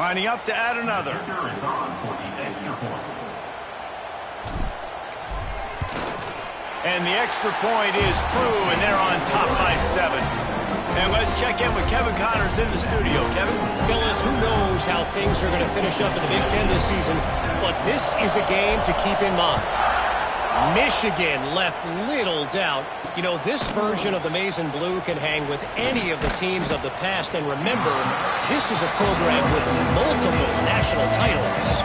Lining up to add another. And the extra point is true, and they're on top by 7. And let's check in with Kevin Connors in the studio. Kevin? Fellas, who knows how things are going to finish up in the Big Ten this season, but this is a game to keep in mind. Michigan left little doubt. You know, this version of the Maize and Blue can hang with any of the teams of the past. And remember, this is a program with multiple national titles.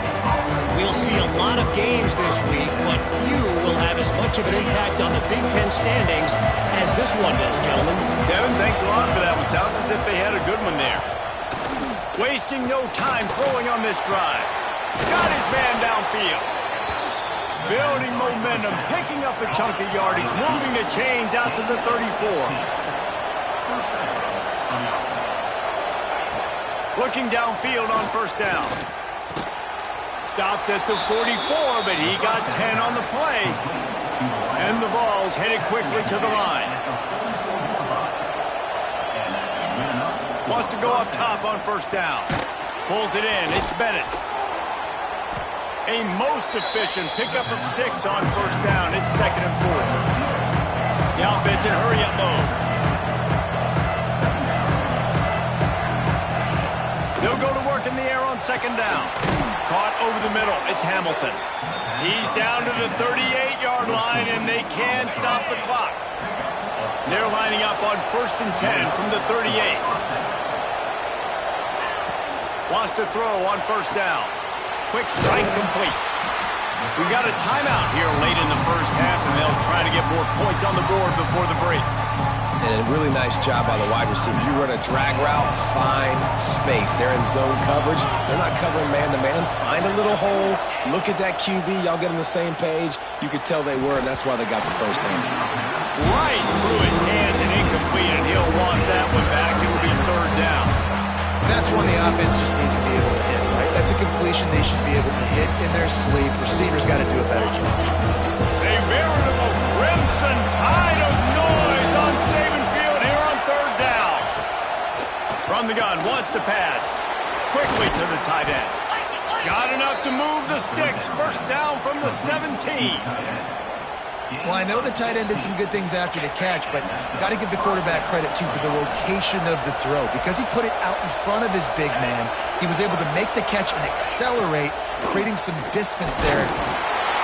We'll see a lot of games this week, but few will have as much of an impact on the Big Ten standings as this one does, gentlemen. Kevin, thanks a lot for that one. Sounds as if they had a good one there. Wasting no time throwing on this drive. Got his man downfield. Building momentum, picking up a chunk of yardage, moving the chains out to the 34. Looking downfield on first down. Stopped at the 44, but he got 10 on the play. And the Vols headed quickly to the line. Wants to go up top on first down. Pulls it in. It's Bennett. A most efficient pickup of 6 on first down. It's 2nd and 4. The offense in hurry-up mode. They'll go to work in the air on 2nd down. Caught over the middle. It's Hamilton. He's down to the 38-yard line, and they can stop the clock. They're lining up on 1st and 10 from the 38. Wants to throw on first down. Quick strike complete. We've got a timeout here late in the first half, and they'll try to get more points on the board before the break. And a really nice job by the wide receiver. You run a drag route, find space. They're in zone coverage. They're not covering man-to-man. Find a little hole. Look at that QB. Y'all get on the same page. You could tell they were, and that's why they got the first down. Right through his hands and incomplete, and he'll want that one back. It'll be 3rd down. That's one the offense just needs to be able to hit, right? That's a completion they should be able to hit in their sleep. Receivers got to do a better job. A veritable crimson tide of noise on Saban Field here on 3rd down. From the gun, wants to pass. Quickly to the tight end. Got enough to move the sticks. First down from the 17. Well, I know the tight end did some good things after the catch, but got to give the quarterback credit, too, for the location of the throw. Because he put it out in front of his big man, he was able to make the catch and accelerate, creating some distance there.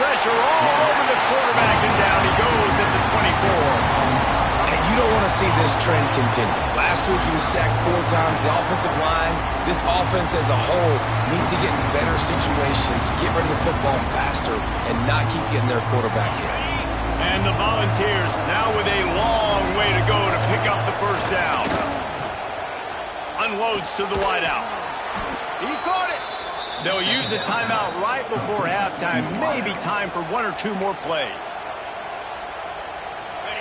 Pressure all over the quarterback, and down he goes at the 24. And you don't want to see this trend continue. Last week he was sacked 4 times. The offensive line, this offense as a whole, needs to get in better situations, get rid of the football faster, and not keep getting their quarterback hit. And the Volunteers now with a long way to go to pick up the first down. Unloads to the wideout. He caught it. They'll use a timeout right before halftime. Maybe time for 1 or 2 more plays.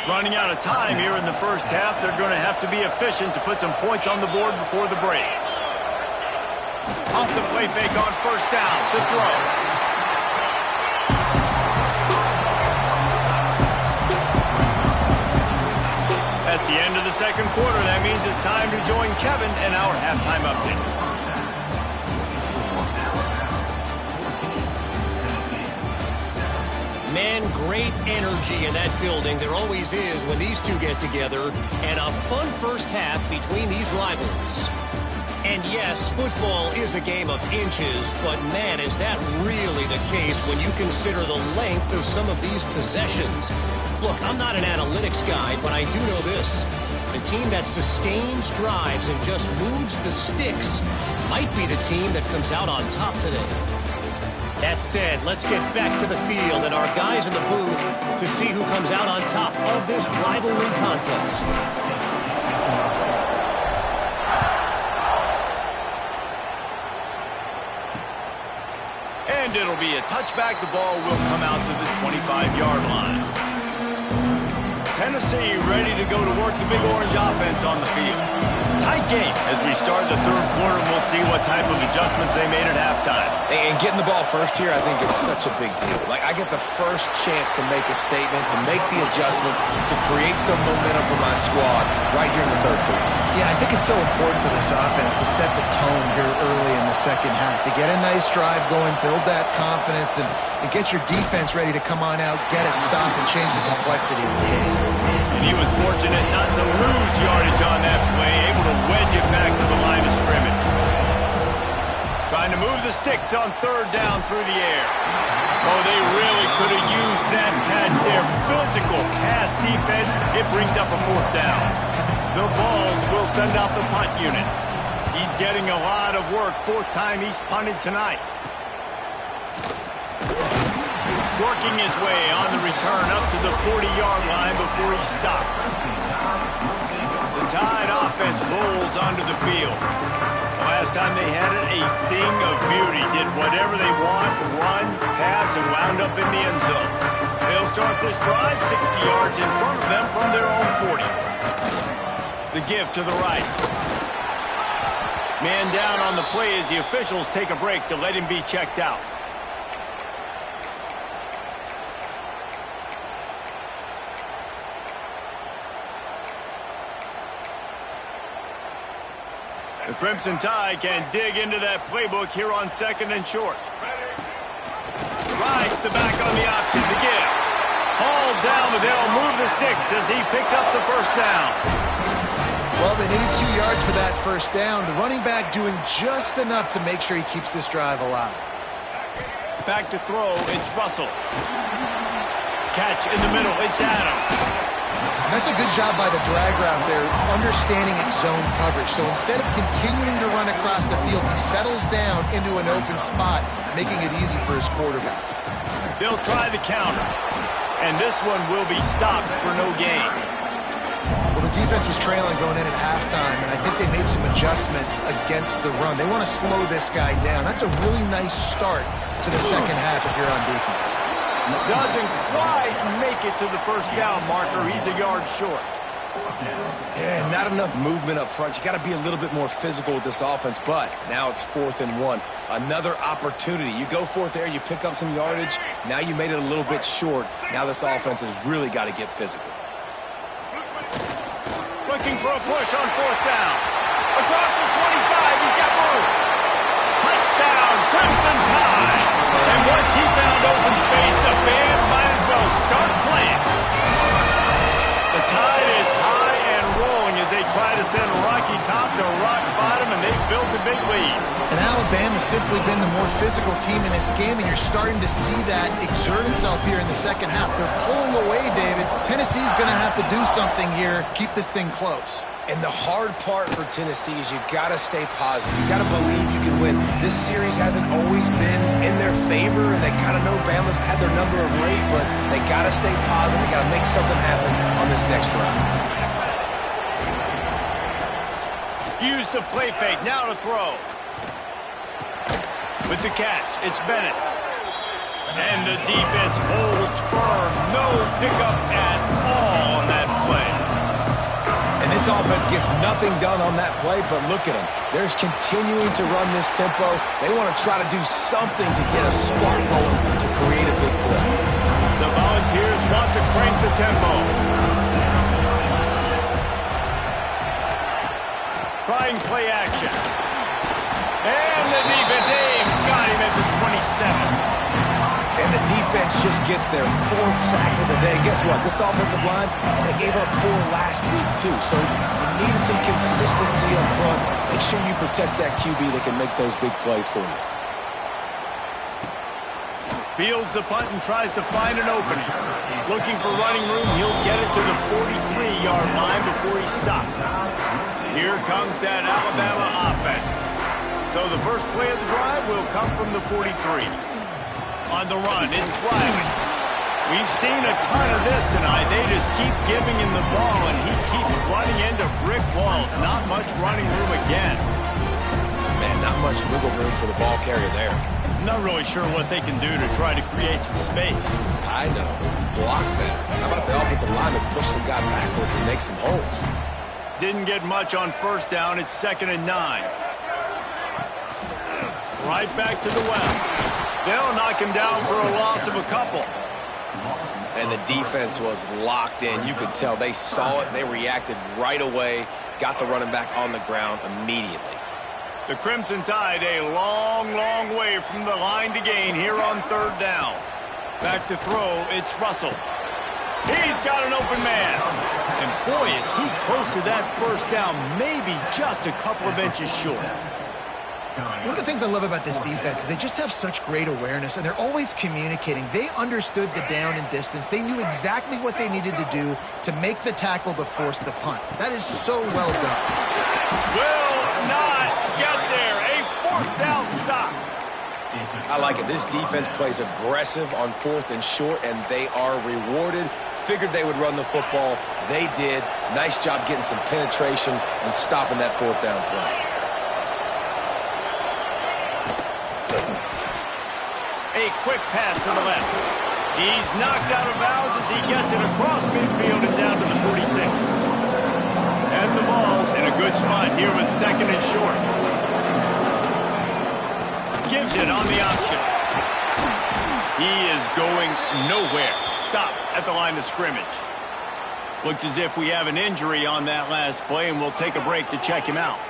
Running out of time here in the first half. They're going to have to be efficient to put some points on the board before the break. Off the play fake on first down. The throw. That's the end of the second quarter. That means it's time to join Kevin in our halftime update. Man, great energy in that building. There always is when these two get together. And a fun first half between these rivals. And yes, football is a game of inches, but man, is that really the case when you consider the length of some of these possessions. Look, I'm not an analytics guy, but I do know this. The team that sustains drives and just moves the sticks might be the team that comes out on top today. That said, let's get back to the field and our guys in the booth to see who comes out on top of this rivalry contest. And it'll be a touchback. The ball will come out to the 25-yard line. Tennessee ready to go to work the Big Orange offense on the field. Tight game as we start the third quarter, and we'll see what type of adjustments they made at halftime. And getting the ball first here, I think, is such a big deal. Like, I get the first chance to make a statement, to make the adjustments, to create some momentum for my squad right here in the third quarter. Yeah, I think it's so important for this offense to set the tone here early in the second half, to get a nice drive going, build that confidence, and get your defense ready to come on out, get a stop, and change the complexity of this game. And he was fortunate not to lose yardage on that play, able to wedge it back to the line of scrimmage. Trying to move the sticks on third down through the air. Oh, they really could have used that catch there. Physical pass defense. It brings up a fourth down. The Vols will send out the punt unit. He's getting a lot of work. Fourth time he's punted tonight. Working his way on the return up to the 40-yard line before he stopped. The Tide offense rolls onto the field. Last time they had it, a thing of beauty. Did whatever they want, run, pass, and wound up in the end zone. They'll start this drive 60 yards in front of them from their own 40. The give to the right. Man down on the play as the officials take a break to let him be checked out. The Crimson Tide can dig into that playbook here on second and short. Rides the back on the option to give. Hauled down, but they'll move the sticks as he picks up the first down. Well, they needed 2 yards for that first down. The running back doing just enough to make sure he keeps this drive alive. Back to throw, it's Russell. Catch in the middle, it's Adams. That's a good job by the drag route there, understanding its zone coverage. So instead of continuing to run across the field, he settles down into an open spot, making it easy for his quarterback. They'll try the counter, and this one will be stopped for no gain. Well, the defense was trailing going in at halftime, and I think they made some adjustments against the run. They want to slow this guy down. That's a really nice start to the second half if you're on defense. Doesn't quite make it to the first down marker. He's a yard short. Yeah, not enough movement up front. You got to be a little bit more physical with this offense, but now it's 4th and 1. Another opportunity. You go for it there, you pick up some yardage. Now you made it a little bit short. Now this offense has really got to get physical. Looking for a push on 4th down. Across the 25, he's got room. Touchdown, Crimson Tide. And once he found open space, the band might as well start playing. The Tide is high and rolling as they try to send Rocky Top to rock bottom, and they've built a big lead. And Alabama's simply been the more physical team in this game, and you're starting to see that exert itself here in the second half. They're pulling away, David. Tennessee's going to have to do something here, keep this thing close. And the hard part for Tennessee is you got to stay positive. You got to believe you can win. This series hasn't always been in their favor, and they kind of know Bama's had their number of late, but they got to stay positive. They got to make something happen on this next drive. Use the play fake, now to throw. With the catch, it's Bennett. And the defense holds firm. No pickup at all on that play. And this offense gets nothing done on that play, but look at them. They're continuing to run this tempo. They want to try to do something to get a spark going to create a big play. The Volunteers want to crank the tempo. Trying play action. And the defense got him at the 27. And the defense just gets their 4th sack of the day. Guess what? This offensive line, they gave up 4 last week, too. So you need some consistency up front. Make sure you protect that QB that can make those big plays for you. Fields the punt and tries to find an opening. Looking for running room, he'll get it to the 43-yard line before he stops. Here comes that Alabama offense. So the first play of the drive will come from the 43. On the run, it's Riley. We've seen a ton of this tonight. They just keep giving him the ball, and he keeps running into brick walls. Not much running room again. Man, not much wiggle room for the ball carrier there. Not really sure what they can do to try to create some space. I know. Block that. How about the offensive line to push some guy backwards and make some holes? Didn't get much on first down. It's 2nd and 9. Right back to the well. They'll knock him down for a loss of a couple. And the defense was locked in. You could tell they saw it. They reacted right away. got the running back on the ground immediately. The Crimson Tide a long, long way from the line to gain here on third down. Back to throw, it's Russell. He's got an open man. And boy, is he close to that first down, maybe just a couple of inches short. One of the things I love about this defense is they just have such great awareness, and they're always communicating. They understood the down and distance. They knew exactly what they needed to do to make the tackle to force the punt. That is so well done. Will not get there. A fourth down stop. I like it. This defense plays aggressive on 4th and short, and they are rewarded. Figured they would run the football. They did. Nice job getting some penetration and stopping that 4th down play. A quick pass to the left. He's knocked out of bounds as he gets it across midfield and down to the 46. And the ball's in a good spot here with 2nd and short. Gives it on the option. He is going nowhere. Stop at the line of scrimmage. Looks as if we have an injury on that last play, and we'll take a break to check him out.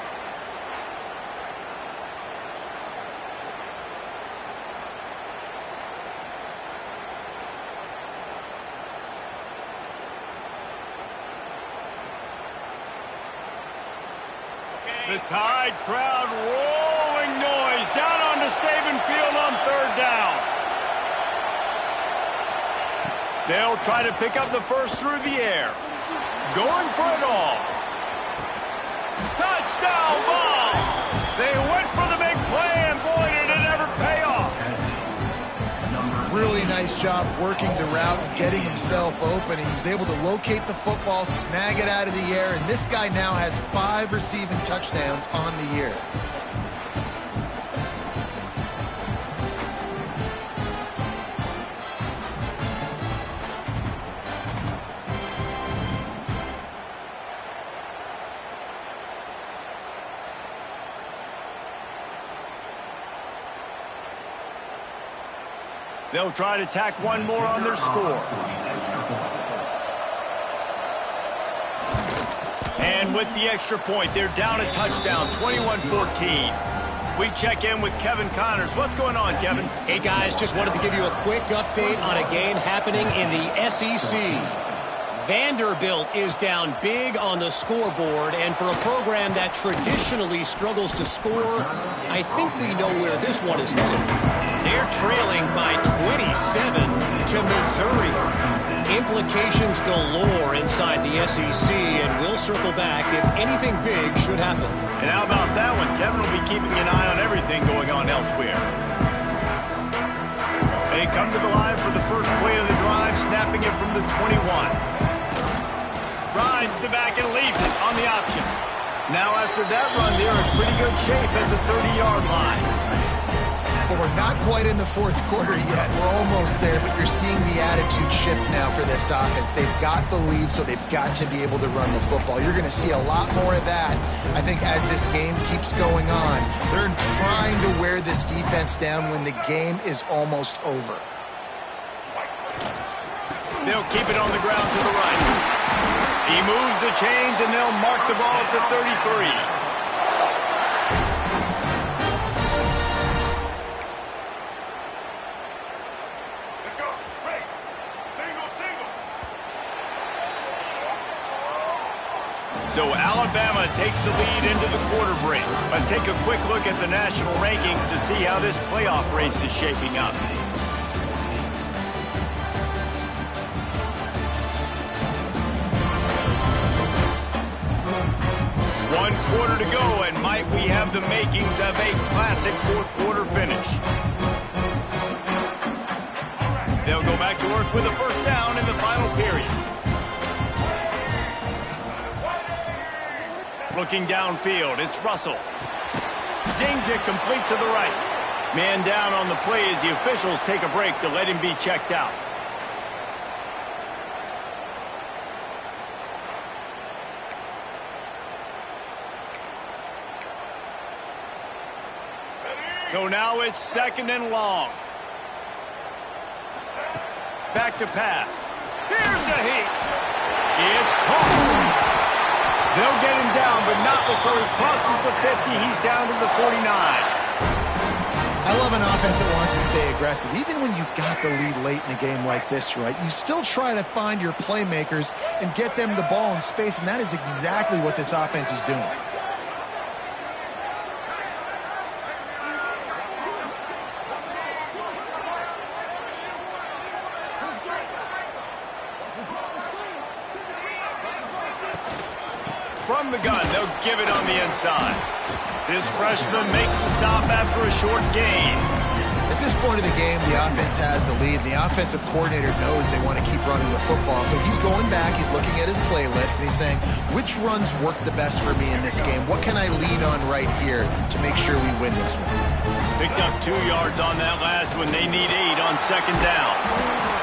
The Tide crowd rolling noise down onto Saban Field on third down. They'll try to pick up the first through the air. Going for it all. Touchdown Vols! They went for the big play, and boy, did it ever pay off. Really nice job working the route and getting himself open. He was able to locate the football, snag it out of the air, and this guy now has 5 receiving touchdowns on the year. They'll try to tack one more on their score. And with the extra point, they're down a touchdown, 21-14. We check in with Kevin Connors. What's going on, Kevin? Hey, guys, just wanted to give you a quick update on a game happening in the SEC. Vanderbilt is down big on the scoreboard, and for a program that traditionally struggles to score, I think we know where this one is headed. They're trailing by 27 to Missouri. Implications galore inside the SEC, and we'll circle back if anything big should happen. And how about that one? Kevin will be keeping an eye on everything going on elsewhere. They come to the line for the first play of the drive, snapping it from the 21. Rides the back and leaves it on the option. Now after that run, they're in pretty good shape at the 30-yard line. But we're not quite in the 4th quarter yet. We're almost there, but you're seeing the attitude shift now for this offense. They've got the lead, so they've got to be able to run the football. You're going to see a lot more of that, I think, as this game keeps going on. They're trying to wear this defense down when the game is almost over. They'll keep it on the ground to the right. He moves the chains, and they'll mark the ball at the 33. Let's go. Break. Single. So Alabama takes the lead into the quarter break. Let's take a quick look at the national rankings to see how this playoff race is shaping up. One quarter to go, and might we have the makings of a classic 4th quarter finish. They'll go back to work with a first down in the final period. Looking downfield, it's Russell. Zings it complete to the right. Man down on the play as the officials take a break to let him be checked out. So now it's 2nd and long. Back to pass. Here's a heat. It's caught. They'll get him down, but not before he crosses the 50. He's down to the 49. I love an offense that wants to stay aggressive. Even when you've got the lead late in a game like this, right, you still try to find your playmakers and get them the ball in space, and that is exactly what this offense is doing. From the gun, they'll give it on the inside. This freshman makes the stop after a short gain. At this point of the game, the offense has the lead. The offensive coordinator knows they want to keep running the football, so he's going back, he's looking at his playlist, and he's saying, which runs work the best for me in this game? What can I lean on right here to make sure we win this one? Picked up 2 yards on that last one. They need 8 on second down.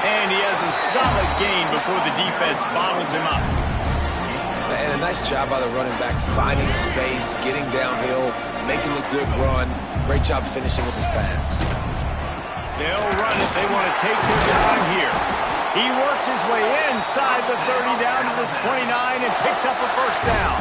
And he has a solid gain before the defense bottles him up. And a nice job by the running back, finding space, getting downhill, making a good run. Great job finishing with his pads. They'll run it. They want to take their time here. He works his way inside the 30 down to the 29 and picks up a first down.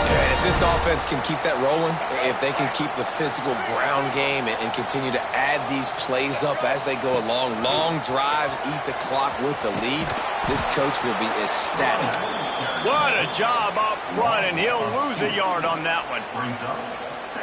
And if this offense can keep that rolling, if they can keep the physical ground game and continue to add these plays up as they go along, long drives, eat the clock with the lead, this coach will be ecstatic. What a job up front, and he'll lose a yard on that one.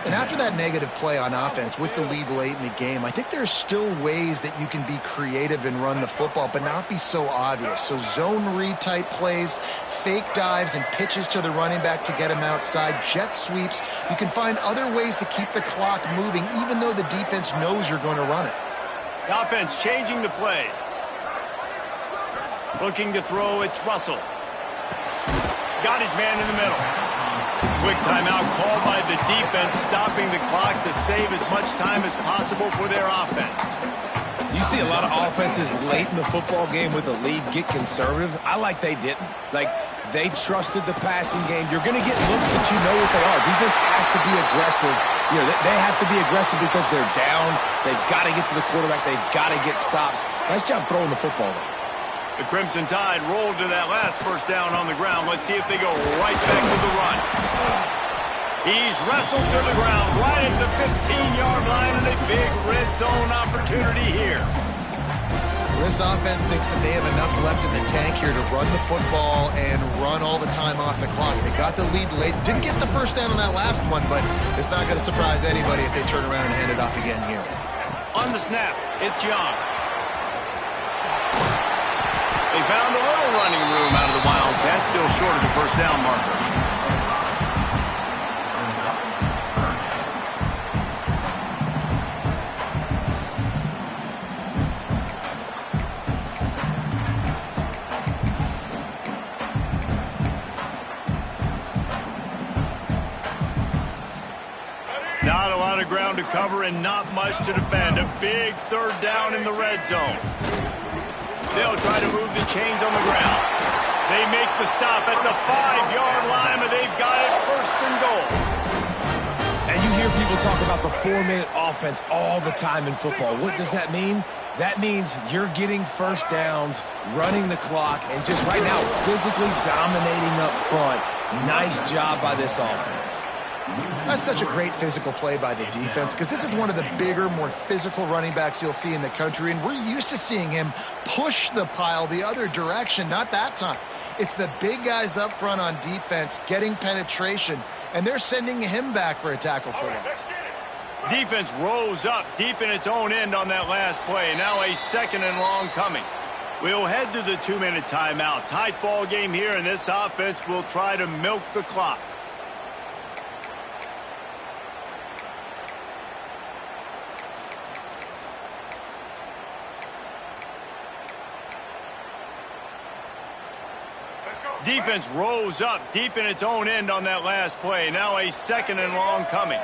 And after that negative play on offense with the lead late in the game, I think there's still ways that you can be creative and run the football, but not be so obvious. So zone read type plays, fake dives and pitches to the running back to get him outside, jet sweeps. You can find other ways to keep the clock moving, even though the defense knows you're going to run it. The offense changing the play. Looking to throw, it's Russell. Got his man in the middle. Quick timeout called by the defense, stopping the clock to save as much time as possible for their offense. You see a lot of offenses late in the football game with a lead get conservative. I like they didn't. Like, they trusted the passing game. You're going to get looks that you know what they are. Defense has to be aggressive. You know, they have to be aggressive because they're down. They've got to get to the quarterback. They've got to get stops. Nice job throwing the football, though. The Crimson Tide rolled to that last first down on the ground. Let's see if they go right back to the run. He's wrestled to the ground right at the 15-yard line, and a big red zone opportunity here. This offense thinks that they have enough left in the tank here to run the football and run all the time off the clock. They got the lead late. Didn't get the first down on that last one, but it's not going to surprise anybody if they turn around and hand it off again here. On the snap, it's Young. They found a little running room out of the Wildcats, still short of the first down marker. Not a lot of ground to cover and not much to defend. A big third down in the red zone. They'll try to move the chains on the ground. They make the stop at the 5-yard line, but they've got it first and goal. And you hear people talk about the 4-minute offense all the time in football. What does that mean? That means you're getting first downs, running the clock, and just right now physically dominating up front. Nice job by this offense. That's such a great physical play by the defense because this is one of the bigger, more physical running backs you'll see in the country, and we're used to seeing him push the pile the other direction. Not that time. It's the big guys up front on defense getting penetration, and they're sending him back for a tackle for loss. Defense rose up deep in its own end on that last play. Now a second and long coming. We'll head to the 2-minute timeout. Tight ball game here, and this offense will try to milk the clock. Defense rose up deep in its own end on that last play. Now a second and long coming.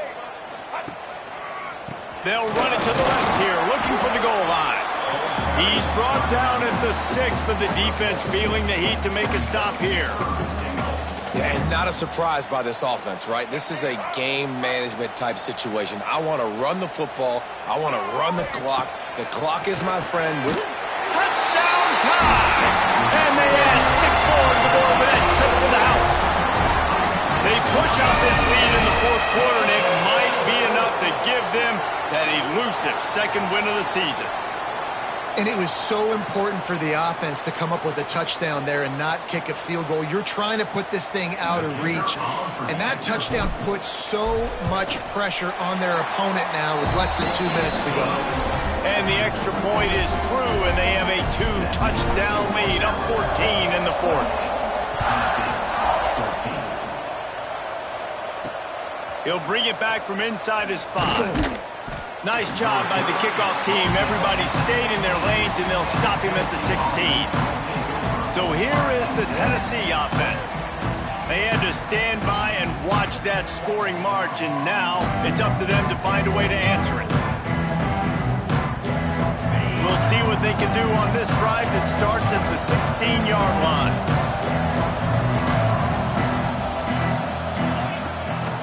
They'll run it to the left here, looking for the goal line. He's brought down at the 6, but the defense feeling the heat to make a stop here. Yeah, and not a surprise by this offense, right? This is a game management type situation. I want to run the football. I want to run the clock. The clock is my friend. Touchdown time! And they add 6 more to the board with that trip to the house. push out this lead in the fourth quarter, and it might be enough to give them that elusive second win of the season. And it was so important for the offense to come up with a touchdown there and not kick a field goal. You're trying to put this thing out of reach, and that touchdown puts so much pressure on their opponent now with less than 2 minutes to go. And the extra point is true, and they have a 2-touchdown lead, up 14 in the fourth. He'll bring it back from inside his 5. Nice job by the kickoff team. Everybody stayed in their lanes, and they'll stop him at the 16. So here is the Tennessee offense. They had to stand by and watch that scoring march, and now it's up to them to find a way to answer it. We'll see what they can do on this drive that starts at the 16-yard line.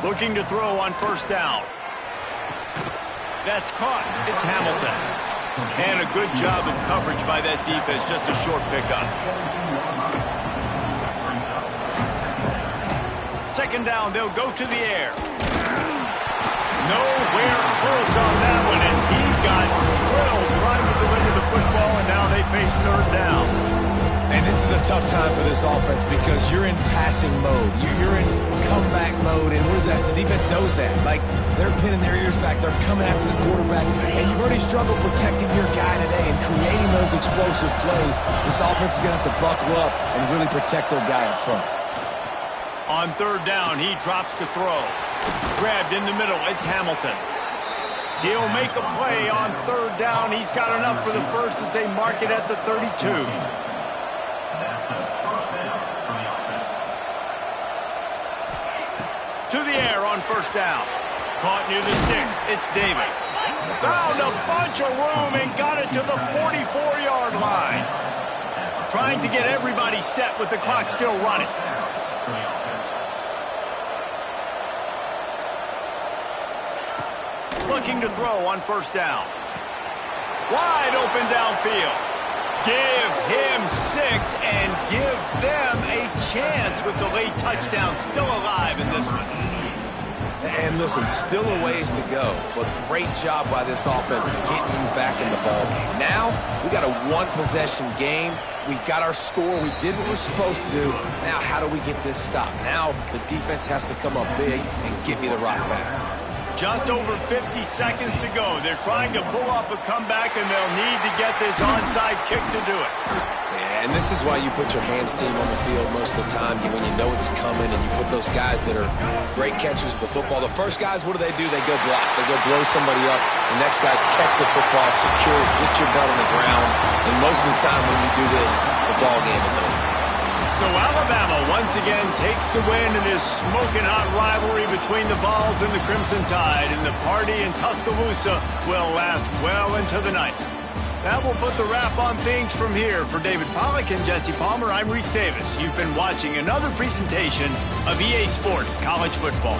Looking to throw on first down. That's caught. It's Hamilton. And a good job of coverage by that defense. Just a short pickup. Second down, they'll go to the air. Nowhere close on that one as he got drilled trying to deliver the football, and now they face third down. And this is a tough time for this offense because you're in passing mode. You're in comeback mode, and the defense knows that. Like, they're pinning their ears back. They're coming after the quarterback, and you've already struggled protecting your guy today and creating those explosive plays. This offense is going to have to buckle up and really protect their guy up front. On third down, he drops to throw. Grabbed in the middle. It's Hamilton. He'll make a play on third down. He's got enough for the first as they mark it at the 32. To the air on first down. Caught near the sticks. It's Davis. Found a bunch of room and got it to the 44-yard line. Trying to get everybody set with the clock still running. Looking to throw on first down. Wide open downfield. Give him 6 and give them a chance with the late touchdown still alive in this one. And listen, still a ways to go, but great job by this offense getting you back in the ballgame. Now, we got a one-possession game. We got our score. We did what we're supposed to do. Now, how do we get this stopped? Now, the defense has to come up big and get me the rock back. Just over 50 seconds to go. They're trying to pull off a comeback, and they'll need to get this onside kick to do it. Yeah, and this is why you put your hands team on the field most of the time when you know it's coming, and you put those guys that are great catchers of the football. The first guys, what do? They go block. They go blow somebody up. The next guys catch the football, secure it, get your butt on the ground. And most of the time when you do this, the ball game is over. So Alabama once again takes the win in this smoking hot rivalry between the Vols and the Crimson Tide, and the party in Tuscaloosa will last well into the night. That will put the wrap on things from here. For David Pollack and Jesse Palmer, I'm Reese Davis. You've been watching another presentation of EA Sports College Football.